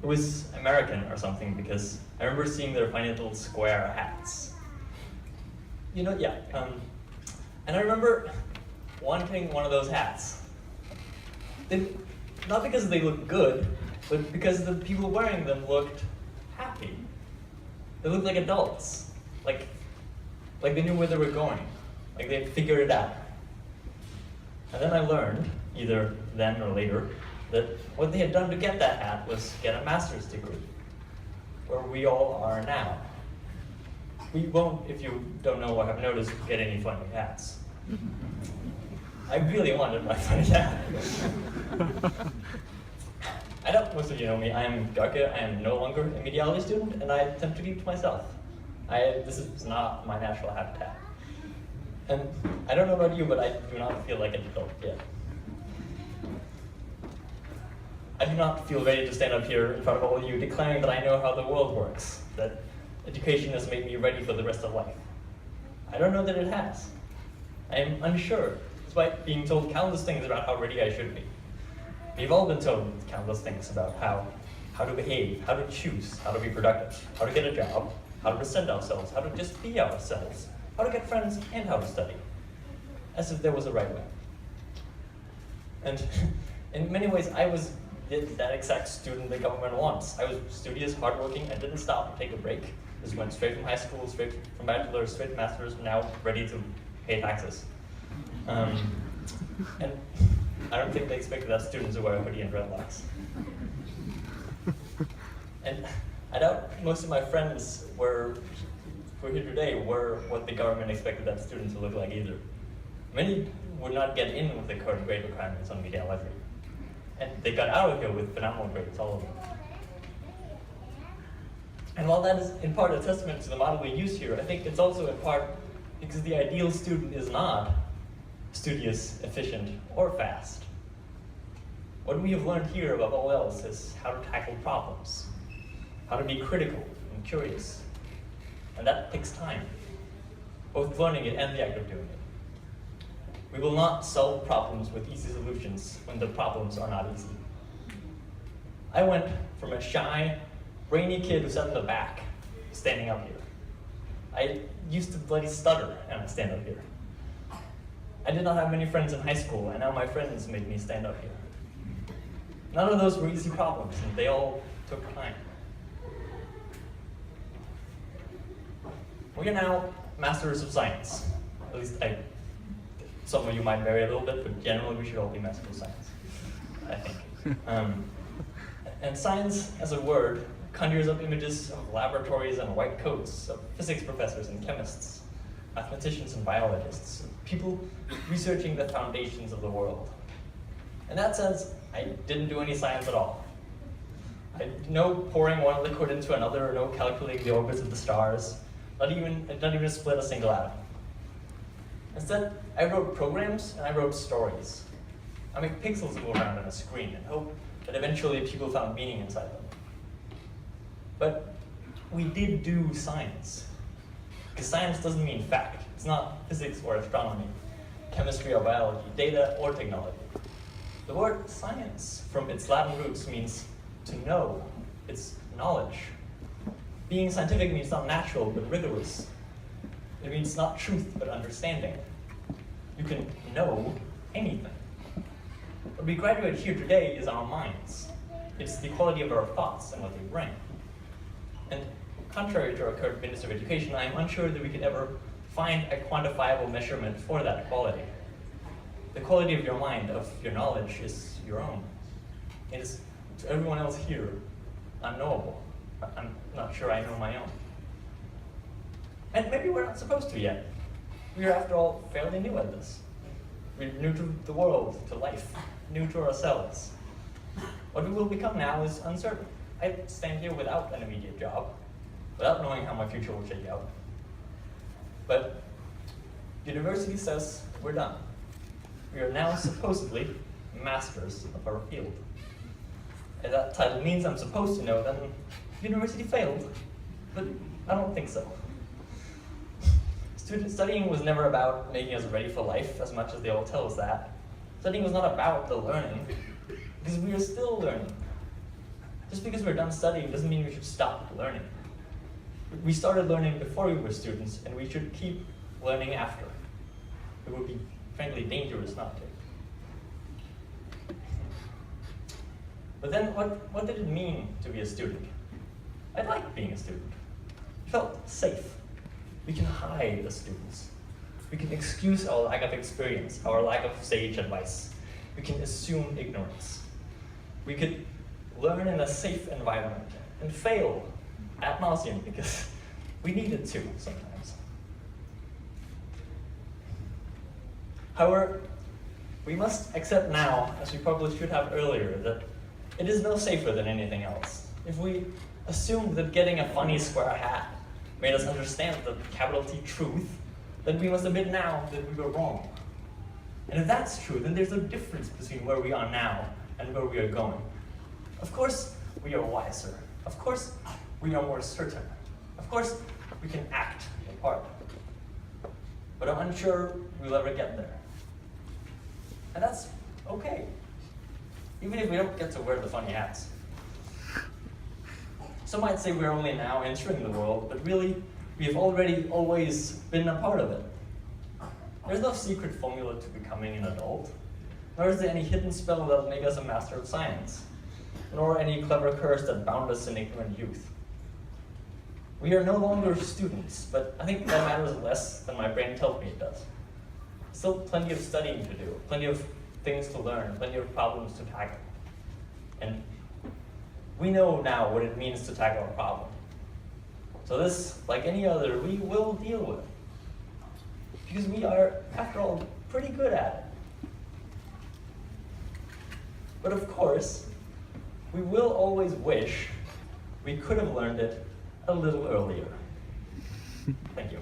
It was American or something, because I remember seeing their funny little square hats. You know, yeah. And I remember wanting one of those hats. Not because they looked good, but because the people wearing them looked happy. They looked like adults, like they knew where they were going, like they had figured it out. And then I learned, either then or later, that what they had done to get that hat was get a master's degree, where we all are now. We won't, if you don't know or have noticed, get any funny hats. I really wanted my funny hat. I know most of you know me. I am Bjarke. I am no longer a Medialogy student, and I tend to keep to myself. This is not my natural habitat. And I don't know about you, but I do not feel like an adult yet. I do not feel ready to stand up here in front of all of you declaring that I know how the world works, that education has made me ready for the rest of life. I don't know that it has. I am unsure, despite being told countless things about how ready I should be. We've all been told countless things about how to behave, how to choose, how to be productive, how to get a job, how to present ourselves, how to just be ourselves, how to get friends, and how to study, as if there was a right way. And in many ways, I was that exact student the government wants. I was studious, hardworking, and didn't stop to take a break. Just went straight from high school, straight from bachelor's, straight to master's, now ready to pay taxes. And I don't think they expected that students to wear a hoodie and dreadlocks. And I doubt most of my friends who are here today were what the government expected that student to look like either. Many would not get in with the current grade requirements on Medialogy. And they got out of here with phenomenal grades, all of them. And while that is in part a testament to the model we use here, I think it's also in part because the ideal student is not studious, efficient, or fast. What we have learned here above all else is how to tackle problems, how to be critical and curious. And that takes time, both learning it and the act of doing it. We will not solve problems with easy solutions when the problems are not easy. I went from a shy, brainy kid who sat in the back, standing up here. I used to bloody stutter and I stand up here. I did not have many friends in high school, and now my friends make me stand up here. None of those were easy problems, and they all took time. We are now masters of science. At least some of you might vary a little bit, but generally we should all be masters of science, I think. And science, as a word, conjures up images of laboratories and white coats, of physics professors and chemists, mathematicians and biologists, people researching the foundations of the world. In that sense, I didn't do any science at all. No pouring one liquid into another, no calculating the orbits of the stars, not even split a single atom. Instead, I wrote programs and I wrote stories. I make pixels move around on a screen and hope that eventually people found meaning inside them. But we did do science. Because science doesn't mean fact. It's not physics or astronomy, chemistry or biology, data or technology. The word science, from its Latin roots, means to know. It's knowledge. Being scientific means not natural, but rigorous. It means not truth, but understanding. You can know anything. What we graduate here today is our minds. It's the quality of our thoughts and what they bring. And contrary to our current Minister of Education, I am unsure that we could ever find a quantifiable measurement for that quality. The quality of your mind, of your knowledge, is your own. It is, to everyone else here, unknowable. I'm not sure I know my own. And maybe we're not supposed to yet. We are, after all, fairly new at this. We're new to the world, to life, new to ourselves. What we will become now is uncertain. I stand here without an immediate job, without knowing how my future will shake out. But university says we're done. We are now supposedly masters of our field. If that title means I'm supposed to know, then university failed. But I don't think so. Studying was never about making us ready for life, as much as they all tell us that. Studying was not about the learning, because we are still learning. Just because we're done studying doesn't mean we should stop learning. We started learning before we were students, and we should keep learning after. It would be, frankly, dangerous not to. But then what did it mean to be a student? I liked being a student. It felt safe. We can hide as students. We can excuse our lack of experience, our lack of sage advice. We can assume ignorance. We could learn in a safe environment and fail ad nauseum because we needed to sometimes. However, we must accept now, as we probably should have earlier, that it is no safer than anything else. If we assume that getting a funny square hat made us understand the capital T truth, then we must admit now that we were wrong. And if that's true, then there's a difference between where we are now and where we are going. Of course, we are wiser. Of course, we are more certain. Of course, we can act the part. But I'm unsure we'll ever get there. And that's okay, even if we don't get to wear the funny hats. Some might say we're only now entering the world, but really, we have already always been a part of it. There's no secret formula to becoming an adult, nor is there any hidden spell that will make us a master of science, nor any clever curse that bound us in ignorant youth. We are no longer students, but I think that matters less than my brain tells me it does. Still plenty of studying to do, plenty of things to learn, plenty of problems to tackle. And we know now what it means to tackle a problem. So this, like any other, we will deal with. Because we are, after all, pretty good at it. But of course, we will always wish we could have learned it a little earlier. Thank you.